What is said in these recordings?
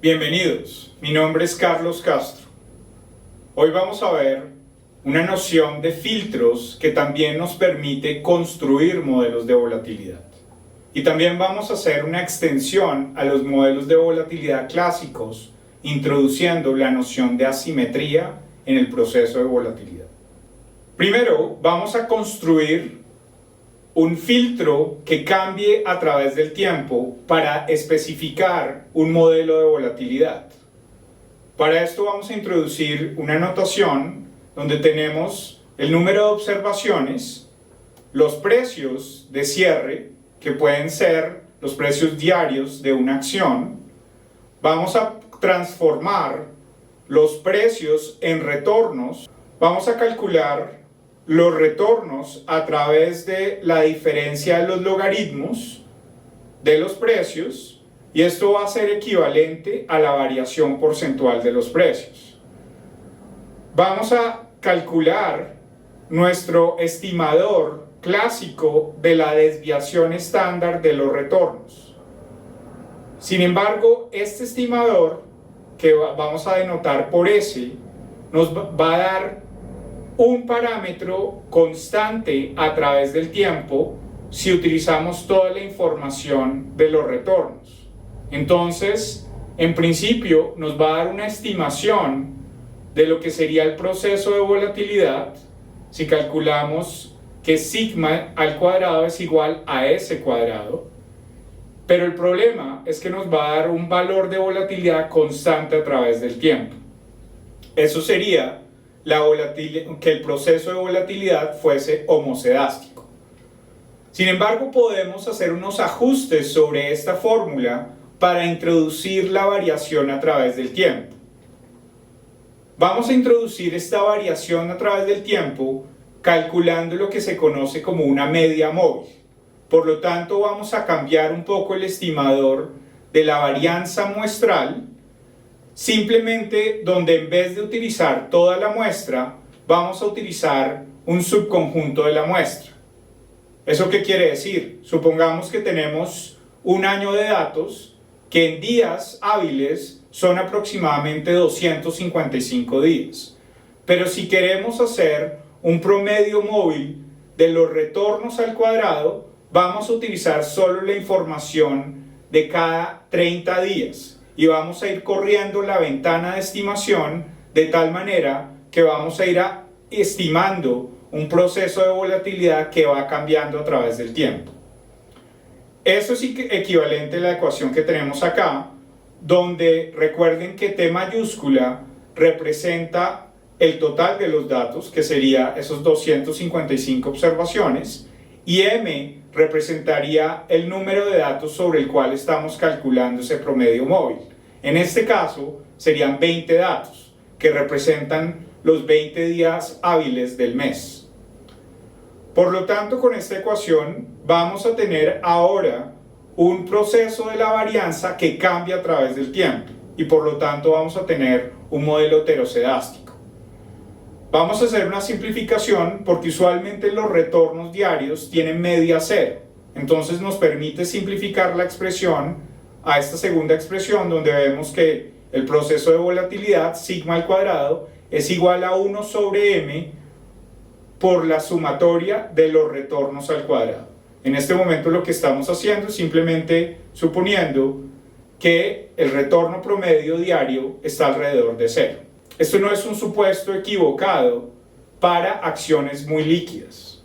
Bienvenidos, mi nombre es Carlos Castro. Hoy vamos a ver una noción de filtros que también nos permite construir modelos de volatilidad. Y también vamos a hacer una extensión a los modelos de volatilidad clásicos, introduciendo la noción de asimetría en el proceso de volatilidad. Primero, vamos a construir un filtro que cambie a través del tiempo para especificar un modelo de volatilidad. Para esto vamos a introducir una notación donde tenemos el número de observaciones, los precios de cierre, que pueden ser los precios diarios de una acción. Vamos a transformar los precios en retornos. Vamos a calcular los retornos a través de la diferencia de los logaritmos de los precios, y esto va a ser equivalente a la variación porcentual de los precios. Vamos a calcular nuestro estimador clásico de la desviación estándar de los retornos. Sin embargo, este estimador, que vamos a denotar por S, nos va a dar un parámetro constante a través del tiempo si utilizamos toda la información de los retornos. Entonces, en principio, nos va a dar una estimación de lo que sería el proceso de volatilidad si calculamos que sigma al cuadrado es igual a S cuadrado. Pero el problema es que nos va a dar un valor de volatilidad constante a través del tiempo. Eso sería que el proceso de volatilidad fuese homocedástico. Sin embargo, podemos hacer unos ajustes sobre esta fórmula para introducir la variación a través del tiempo. Vamos a introducir esta variación a través del tiempo calculando lo que se conoce como una media móvil. Por lo tanto, vamos a cambiar un poco el estimador de la varianza muestral, simplemente donde en vez de utilizar toda la muestra, vamos a utilizar un subconjunto de la muestra. ¿Eso qué quiere decir? Supongamos que tenemos un año de datos que en días hábiles son aproximadamente 255 días. Pero si queremos hacer un promedio móvil de los retornos al cuadrado, vamos a utilizar solo la información de cada 30 días. Y vamos a ir corriendo la ventana de estimación de tal manera que vamos a ir estimando un proceso de volatilidad que va cambiando a través del tiempo. Eso es equivalente a la ecuación que tenemos acá, donde recuerden que T mayúscula representa el total de los datos, que sería esos 255 observaciones, y M representaría el número de datos sobre el cual estamos calculando ese promedio móvil. En este caso serían 20 datos, que representan los 20 días hábiles del mes. Por lo tanto, con esta ecuación vamos a tener ahora un proceso de la varianza que cambia a través del tiempo, y por lo tanto vamos a tener un modelo heterocedástico. Vamos a hacer una simplificación porque usualmente los retornos diarios tienen media cero. Entonces nos permite simplificar la expresión a esta segunda expresión donde vemos que el proceso de volatilidad, sigma al cuadrado, es igual a 1 sobre m por la sumatoria de los retornos al cuadrado. En este momento lo que estamos haciendo es simplemente suponiendo que el retorno promedio diario está alrededor de 0. Esto no es un supuesto equivocado para acciones muy líquidas.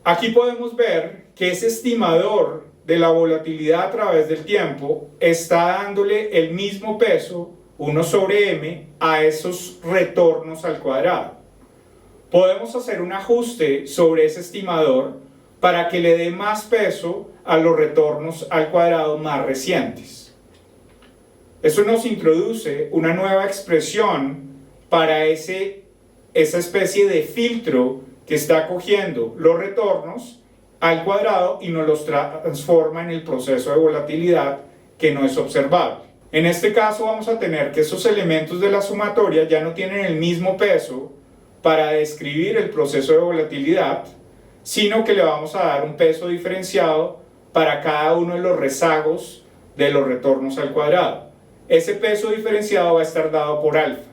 Aquí podemos ver que ese estimador de la volatilidad a través del tiempo está dándole el mismo peso, 1 sobre m, a esos retornos al cuadrado. Podemos hacer un ajuste sobre ese estimador para que le dé más peso a los retornos al cuadrado más recientes. Eso nos introduce una nueva expresión para esa especie de filtro que está cogiendo los retornos al cuadrado y nos los transforma en el proceso de volatilidad que no es observable. En este caso vamos a tener que esos elementos de la sumatoria ya no tienen el mismo peso para describir el proceso de volatilidad, sino que le vamos a dar un peso diferenciado para cada uno de los rezagos de los retornos al cuadrado. Ese peso diferenciado va a estar dado por alfa.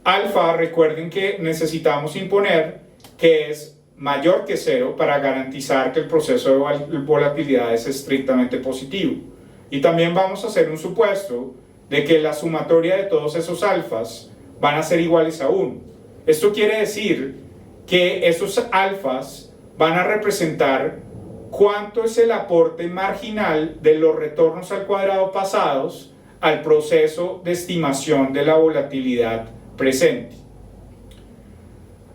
Alfa, recuerden que necesitamos imponer que es mayor que 0 para garantizar que el proceso de volatilidad es estrictamente positivo. Y también vamos a hacer un supuesto de que la sumatoria de todos esos alfas van a ser iguales a 1. Esto quiere decir que esos alfas van a representar cuánto es el aporte marginal de los retornos al cuadrado pasados al proceso de estimación de la volatilidad presente.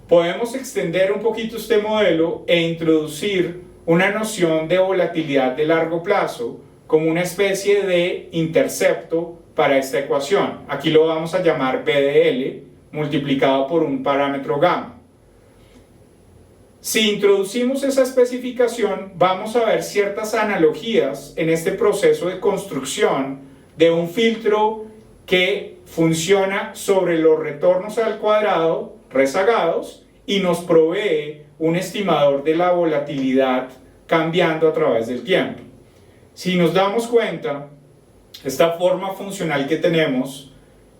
Podemos extender un poquito este modelo e introducir una noción de volatilidad de largo plazo como una especie de intercepto para esta ecuación. Aquí lo vamos a llamar BDL multiplicado por un parámetro gamma. Si introducimos esa especificación, vamos a ver ciertas analogías en este proceso de construcción de un filtro que funciona sobre los retornos al cuadrado rezagados y nos provee un estimador de la volatilidad cambiando a través del tiempo. Si nos damos cuenta, esta forma funcional que tenemos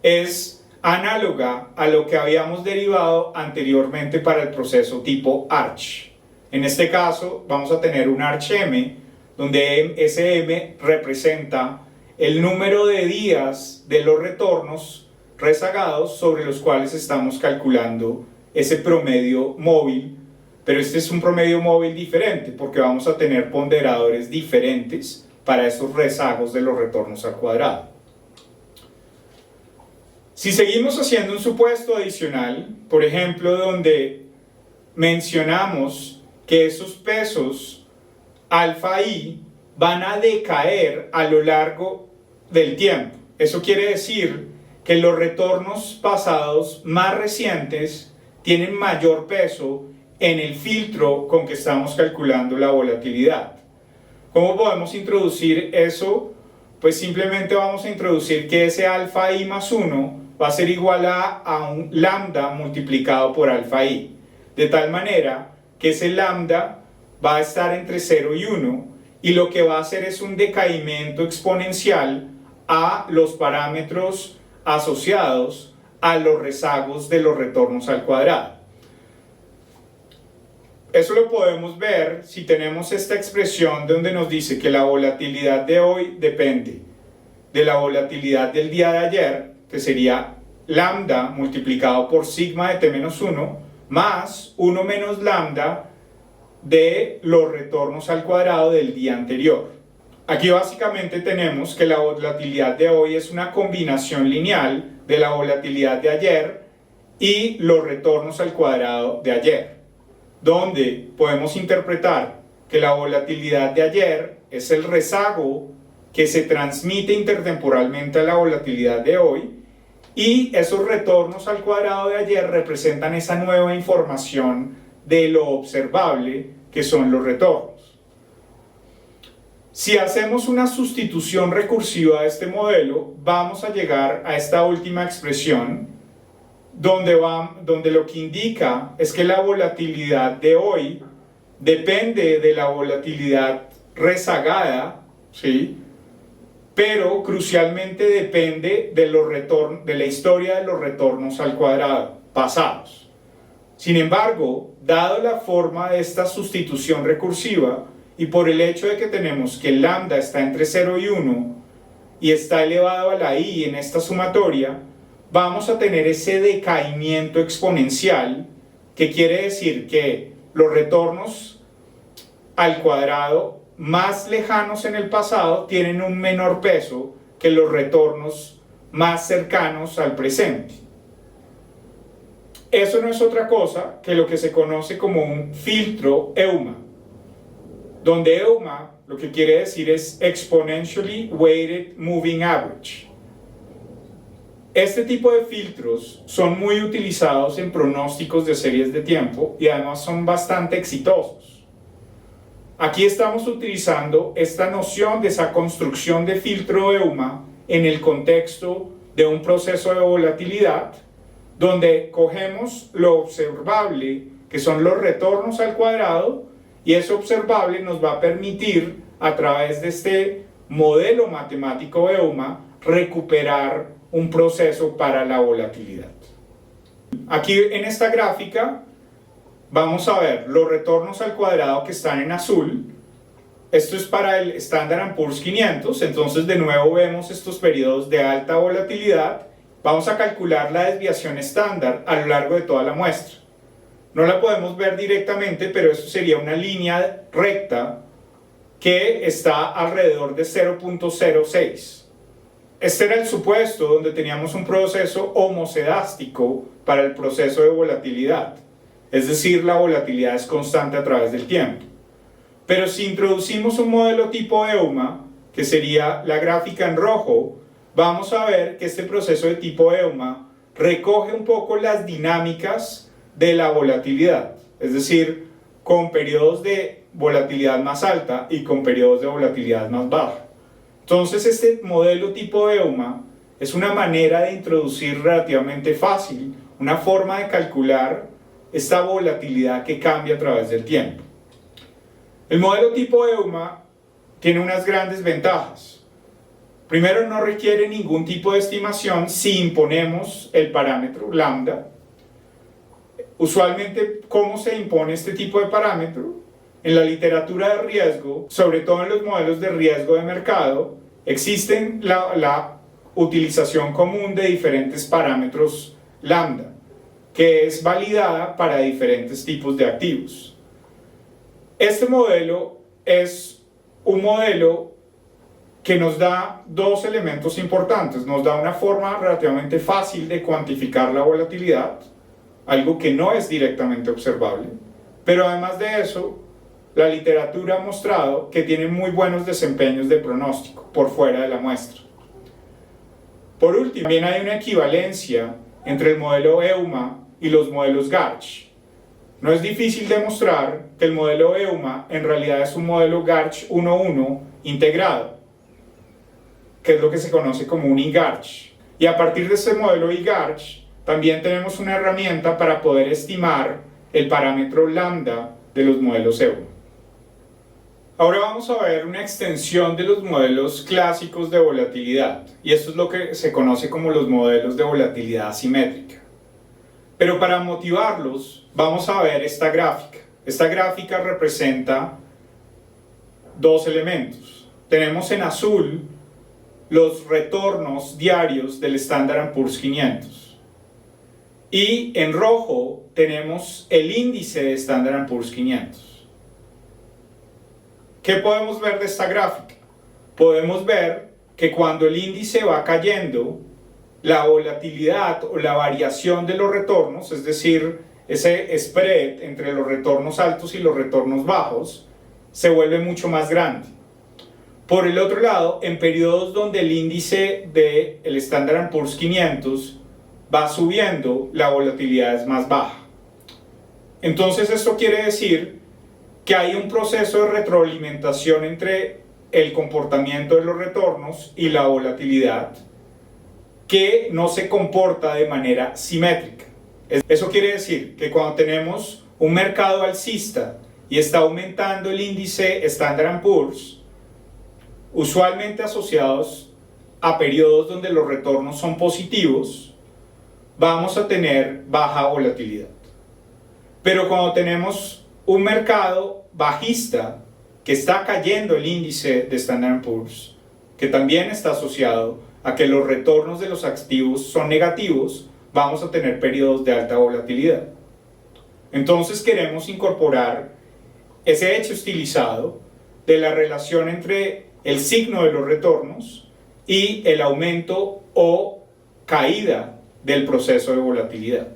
es análoga a lo que habíamos derivado anteriormente para el proceso tipo Arch. En este caso vamos a tener un Arch M, donde ese M representa el número de días de los retornos rezagados sobre los cuales estamos calculando ese promedio móvil, pero este es un promedio móvil diferente porque vamos a tener ponderadores diferentes para estos rezagos de los retornos al cuadrado. Si seguimos haciendo un supuesto adicional, por ejemplo, donde mencionamos que esos pesos alfa i van a decaer a lo largo del tiempo. Eso quiere decir que los retornos pasados más recientes tienen mayor peso en el filtro con que estamos calculando la volatilidad. ¿Cómo podemos introducir eso? Pues simplemente vamos a introducir que ese alfa i más 1 va a ser igual a un lambda multiplicado por alfa i, de tal manera que ese lambda va a estar entre 0 y 1 y lo que va a hacer es un decaimiento exponencial a los parámetros asociados a los rezagos de los retornos al cuadrado. Eso lo podemos ver si tenemos esta expresión donde nos dice que la volatilidad de hoy depende de la volatilidad del día de ayer, que sería lambda multiplicado por sigma de t menos 1 más 1 menos lambda de los retornos al cuadrado del día anterior. Aquí básicamente tenemos que la volatilidad de hoy es una combinación lineal de la volatilidad de ayer y los retornos al cuadrado de ayer, donde podemos interpretar que la volatilidad de ayer es el rezago que se transmite intertemporalmente a la volatilidad de hoy y esos retornos al cuadrado de ayer representan esa nueva información de lo observable que son los retornos. Si hacemos una sustitución recursiva de este modelo, vamos a llegar a esta última expresión donde lo que indica es que la volatilidad de hoy depende de la volatilidad rezagada, ¿sí? Pero crucialmente depende de la historia de los retornos al cuadrado pasados. Sin embargo, dado la forma de esta sustitución recursiva y por el hecho de que tenemos que el lambda está entre 0 y 1 y está elevado a la i en esta sumatoria, vamos a tener ese decaimiento exponencial, que quiere decir que los retornos al cuadrado más lejanos en el pasado tienen un menor peso que los retornos más cercanos al presente. Eso no es otra cosa que lo que se conoce como un filtro EUMA, donde EUMA lo que quiere decir es Exponentially Weighted Moving Average. Este tipo de filtros son muy utilizados en pronósticos de series de tiempo y además son bastante exitosos. Aquí estamos utilizando esta noción de esa construcción de filtro EUMA en el contexto de un proceso de volatilidad, donde cogemos lo observable, que son los retornos al cuadrado, y eso observable nos va a permitir, a través de este modelo matemático EUMA recuperar un proceso para la volatilidad. Aquí en esta gráfica vamos a ver los retornos al cuadrado que están en azul. Esto es para el Standard & Poor's 500, entonces de nuevo vemos estos periodos de alta volatilidad. Vamos a calcular la desviación estándar a lo largo de toda la muestra. No la podemos ver directamente, pero eso sería una línea recta que está alrededor de 0.06. Este era el supuesto donde teníamos un proceso homocedástico para el proceso de volatilidad. Es decir, la volatilidad es constante a través del tiempo. Pero si introducimos un modelo tipo EUMA, que sería la gráfica en rojo, vamos a ver que este proceso de tipo EUMA recoge un poco las dinámicas de la volatilidad, es decir, con periodos de volatilidad más alta y con periodos de volatilidad más baja. Entonces este modelo tipo EUMA es una manera de introducir relativamente fácil, una forma de calcular esta volatilidad que cambia a través del tiempo. El modelo tipo EUMA tiene unas grandes ventajas. Primero, no requiere ningún tipo de estimación si imponemos el parámetro lambda. Usualmente, ¿cómo se impone este tipo de parámetro? En la literatura de riesgo, sobre todo en los modelos de riesgo de mercado, existen la utilización común de diferentes parámetros lambda, que es validada para diferentes tipos de activos. Este modelo es un modelo que nos da dos elementos importantes. Nos da una forma relativamente fácil de cuantificar la volatilidad, algo que no es directamente observable, pero además de eso, la literatura ha mostrado que tiene muy buenos desempeños de pronóstico por fuera de la muestra. Por último, también hay una equivalencia entre el modelo EUMA y los modelos Garch. No es difícil demostrar que el modelo EUMA en realidad es un modelo Garch 1.1 integrado, que es lo que se conoce como un IGARCH. Y a partir de este modelo IGARCH también tenemos una herramienta para poder estimar el parámetro lambda de los modelos EUMA. Ahora vamos a ver una extensión de los modelos clásicos de volatilidad, y esto es lo que se conoce como los modelos de volatilidad asimétrica. Pero para motivarlos, vamos a ver esta gráfica. Esta gráfica representa dos elementos. Tenemos en azul los retornos diarios del Standard & Poor's 500. Y en rojo tenemos el índice de Standard & Poor's 500. ¿Qué podemos ver de esta gráfica? Podemos ver que cuando el índice va cayendo, la volatilidad o la variación de los retornos, es decir, ese spread entre los retornos altos y los retornos bajos, se vuelve mucho más grande. Por el otro lado, en periodos donde el índice del Standard & Poor's 500 va subiendo, la volatilidad es más baja. Entonces esto quiere decir que hay un proceso de retroalimentación entre el comportamiento de los retornos y la volatilidad que no se comporta de manera simétrica. Eso quiere decir que cuando tenemos un mercado alcista y está aumentando el índice Standard & Poor's, usualmente asociados a periodos donde los retornos son positivos, vamos a tener baja volatilidad. Pero cuando tenemos un mercado bajista que está cayendo el índice de Standard & Poor's, que también está asociado a que los retornos de los activos son negativos, vamos a tener periodos de alta volatilidad. Entonces queremos incorporar ese hecho estilizado de la relación entre el signo de los retornos y el aumento o caída del proceso de volatilidad.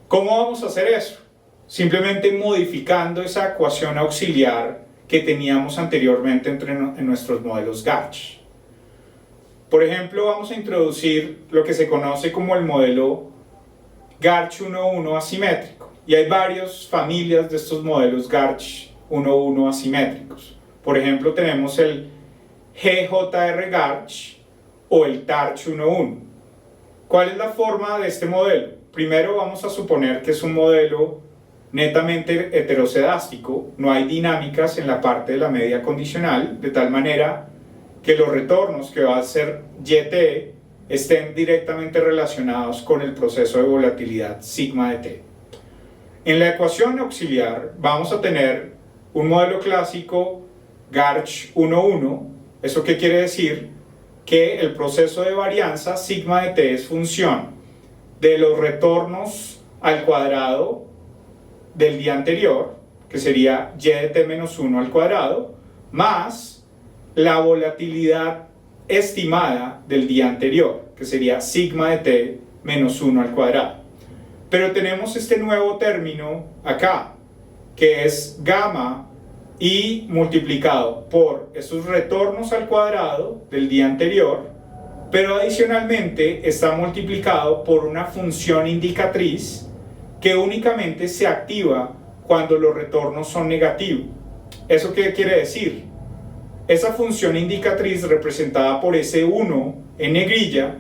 ¿Cómo vamos a hacer eso? Simplemente modificando esa ecuación auxiliar que teníamos anteriormente en nuestros modelos Garch. Por ejemplo, vamos a introducir lo que se conoce como el modelo Garch 1.1 asimétrico. Y hay varias familias de estos modelos Garch 1.1 asimétricos. Por ejemplo, tenemos el GJR Garch o el TARCH 1.1. ¿Cuál es la forma de este modelo? Primero vamos a suponer que es un modelo netamente heterocedástico, no hay dinámicas en la parte de la media condicional, de tal manera que los retornos que va a hacer YT estén directamente relacionados con el proceso de volatilidad sigma de t. En la ecuación auxiliar vamos a tener un modelo clásico Garch 1,1. ¿Eso qué quiere decir? Que el proceso de varianza sigma de t es función de los retornos al cuadrado del día anterior, que sería y de t menos 1 al cuadrado, más la volatilidad estimada del día anterior, que sería sigma de t menos 1 al cuadrado. Pero tenemos este nuevo término acá, que es gamma y multiplicado por esos retornos al cuadrado del día anterior, pero adicionalmente está multiplicado por una función indicatriz que únicamente se activa cuando los retornos son negativos. ¿Eso qué quiere decir? Esa función indicatriz representada por ese 1 en negrilla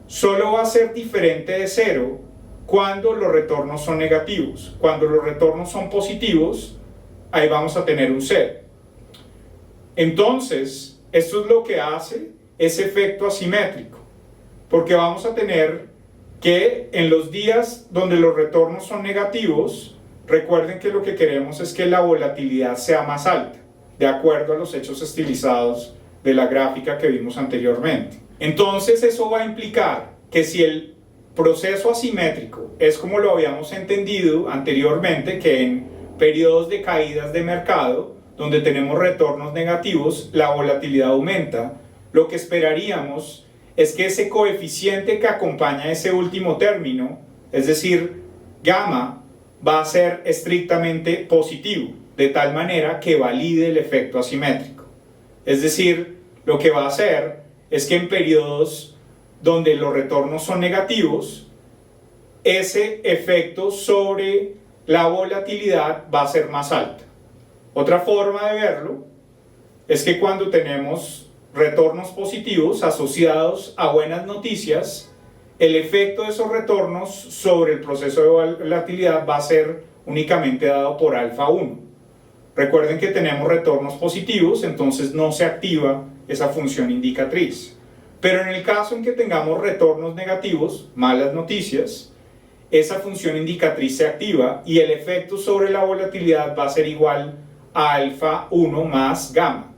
solo va a ser diferente de 0 cuando los retornos son negativos. Cuando los retornos son positivos, ahí vamos a tener un 0. Entonces, esto es lo que hace ese efecto asimétrico, porque vamos a tener que en los días donde los retornos son negativos, recuerden que lo que queremos es que la volatilidad sea más alta, de acuerdo a los hechos estilizados de la gráfica que vimos anteriormente. Entonces eso va a implicar que si el proceso asimétrico es como lo habíamos entendido anteriormente, que en periodos de caídas de mercado, donde tenemos retornos negativos, la volatilidad aumenta, lo que esperaríamos es que ese coeficiente que acompaña ese último término, es decir, gamma, va a ser estrictamente positivo, de tal manera que valide el efecto asimétrico. Es decir, lo que va a hacer es que en periodos donde los retornos son negativos, ese efecto sobre la volatilidad va a ser más alto. Otra forma de verlo es que cuando tenemos retornos positivos asociados a buenas noticias, el efecto de esos retornos sobre el proceso de volatilidad va a ser únicamente dado por alfa 1. Recuerden que tenemos retornos positivos, entonces no se activa esa función indicatriz. Pero en el caso en que tengamos retornos negativos, malas noticias, esa función indicatriz se activa y el efecto sobre la volatilidad va a ser igual a alfa 1 más gamma.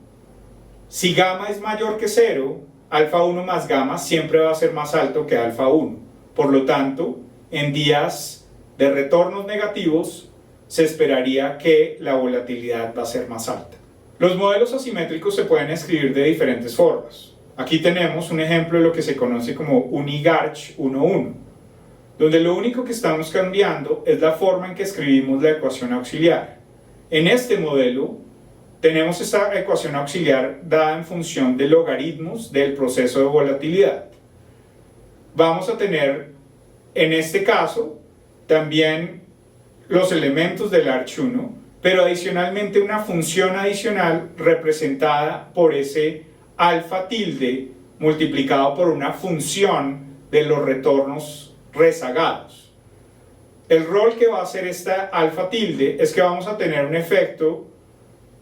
Si gamma es mayor que 0, alfa 1 más gamma siempre va a ser más alto que alfa 1. Por lo tanto, en días de retornos negativos, se esperaría que la volatilidad va a ser más alta. Los modelos asimétricos se pueden escribir de diferentes formas. Aquí tenemos un ejemplo de lo que se conoce como Unigarch 1,1, donde lo único que estamos cambiando es la forma en que escribimos la ecuación auxiliar. En este modelo, tenemos esta ecuación auxiliar dada en función de logaritmos del proceso de volatilidad. Vamos a tener, en este caso, también los elementos del arch 1, pero adicionalmente una función adicional representada por ese alfa tilde multiplicado por una función de los retornos rezagados. El rol que va a hacer esta alfa tilde es que vamos a tener un efecto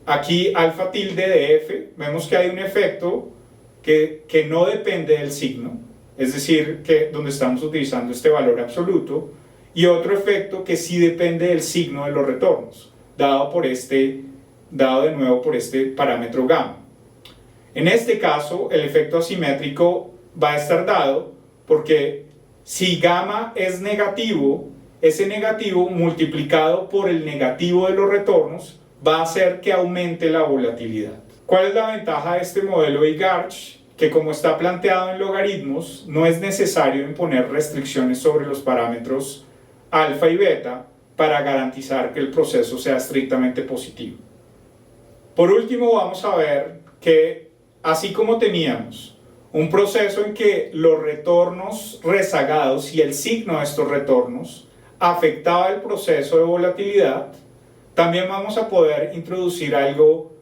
aquí alfa tilde de f. Vemos que hay un efecto que no depende del signo, es decir, que donde estamos utilizando este valor absoluto, y otro efecto que sí depende del signo de los retornos, dado de nuevo por este parámetro gamma. En este caso, el efecto asimétrico va a estar dado porque si gamma es negativo, ese negativo multiplicado por el negativo de los retornos va a hacer que aumente la volatilidad. ¿Cuál es la ventaja de este modelo de Garch? Que como está planteado en logaritmos, no es necesario imponer restricciones sobre los parámetros alfa y beta para garantizar que el proceso sea estrictamente positivo. Por último, vamos a ver que así como teníamos un proceso en que los retornos rezagados y el signo de estos retornos afectaba el proceso de volatilidad, también vamos a poder introducir algo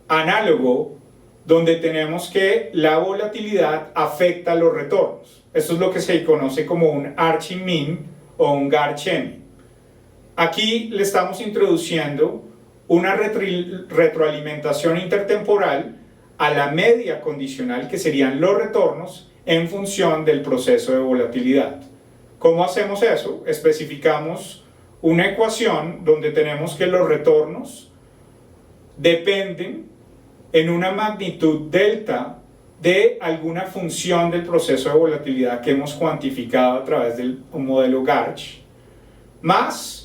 análogo donde tenemos que la volatilidad afecta los retornos. Esto es lo que se conoce como un arching mean o un Garch-M. Aquí le estamos introduciendo una retroalimentación intertemporal a la media condicional, que serían los retornos en función del proceso de volatilidad. ¿Cómo hacemos eso? Especificamos una ecuación donde tenemos que los retornos dependen en una magnitud delta de alguna función del proceso de volatilidad que hemos cuantificado a través del modelo Garch, más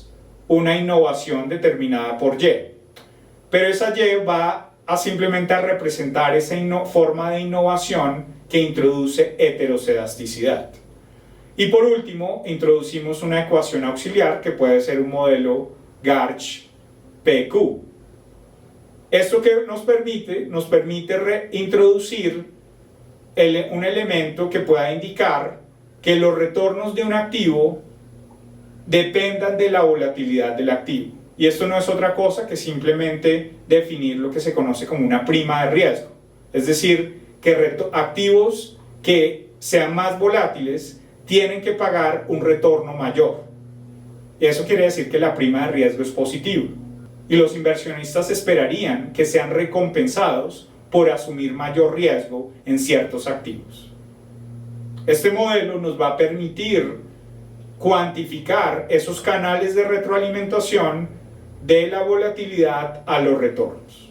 una innovación determinada por Y. Pero esa Y va a simplemente a representar esa forma de innovación que introduce heterocedasticidad. Y por último, introducimos una ecuación auxiliar que puede ser un modelo Garch PQ. Esto que nos permite reintroducir un elemento que pueda indicar que los retornos de un activo dependan de la volatilidad del activo. Y esto no es otra cosa que simplemente definir lo que se conoce como una prima de riesgo. Es decir, que activos que sean más volátiles tienen que pagar un retorno mayor. Y eso quiere decir que la prima de riesgo es positiva. Y los inversionistas esperarían que sean recompensados por asumir mayor riesgo en ciertos activos. Este modelo nos va a permitir cuantificar esos canales de retroalimentación de la volatilidad a los retornos.